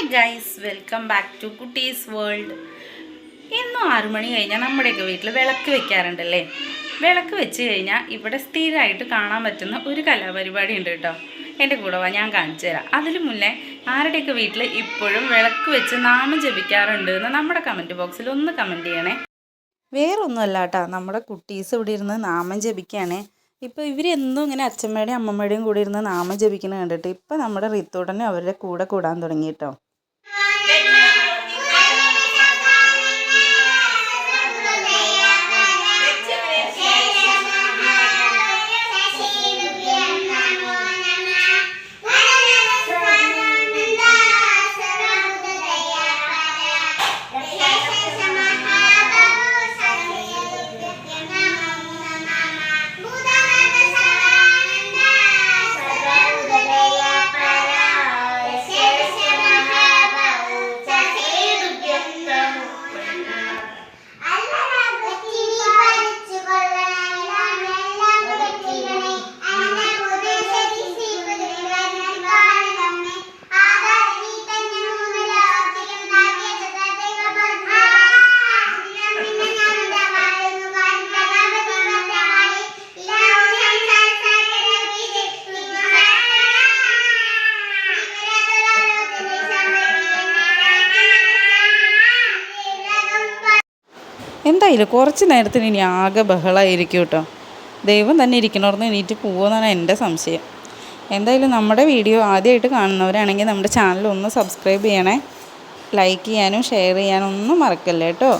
Hi guys, welcome back to Kutties world. ഇന്നും 6 മണി കഴിഞ്ഞാൽ നമ്മുടെയൊക്കെ വീട്ടിൽ വിളക്ക് വെക്കാറുണ്ടല്ലേ. വിളക്ക് വെച്ച് കഴിഞ്ഞാൽ ഇവിടെ സ്ഥിരമായിട്ട് കാണാൻ പറ്റുന്ന ഒരു കലാപരിപാടി ഉണ്ട് കേട്ടോ. എൻ്റെ കൂടെ വാ, ഞാൻ കാണിച്ചു തരാം. അതിന് മുന്നേ ആരുടെയൊക്കെ വീട്ടിൽ ഇപ്പോഴും വിളക്ക് വെച്ച് നാമം ജപിക്കാറുണ്ട് എന്ന് നമ്മുടെ കമൻറ്റ് ബോക്സിൽ ഒന്ന് കമൻറ്റ് ചെയ്യണേ. വേറൊന്നുമല്ല കേട്ടോ, നമ്മുടെ കുട്ടീസ് ഇവിടെ ഇരുന്ന് നാമം ജപിക്കുകയാണ്. ഇപ്പോൾ ഇവരെന്നും ഇങ്ങനെ അച്ഛമ്മയുടെയും അമ്മമ്മയുടെയും കൂടെ ഇരുന്ന് നാമം ജപിക്കുന്നത് കണ്ടിട്ട് ഇപ്പോൾ നമ്മുടെ റിത്തോട്ടനും അവരുടെ കൂടെ കൂടാൻ തുടങ്ങി കേട്ടോ. എന്തായാലും കുറച്ച് നേരത്തിന് ഇനി ആകെ ബഹളമായിരിക്കും കേട്ടോ. ദൈവം തന്നെ ഇരിക്കണോർന്ന് എണീറ്റ് പോകുമെന്നാണ് എൻ്റെ സംശയം. എന്തായാലും നമ്മുടെ വീഡിയോ ആദ്യമായിട്ട് കാണുന്നവരാണെങ്കിൽ നമ്മുടെ ചാനൽ ഒന്ന് സബ്സ്ക്രൈബ് ചെയ്യണേ. ലൈക്ക് ചെയ്യാനും ഷെയർ ചെയ്യാനും ഒന്നും മറക്കല്ലേ കേട്ടോ.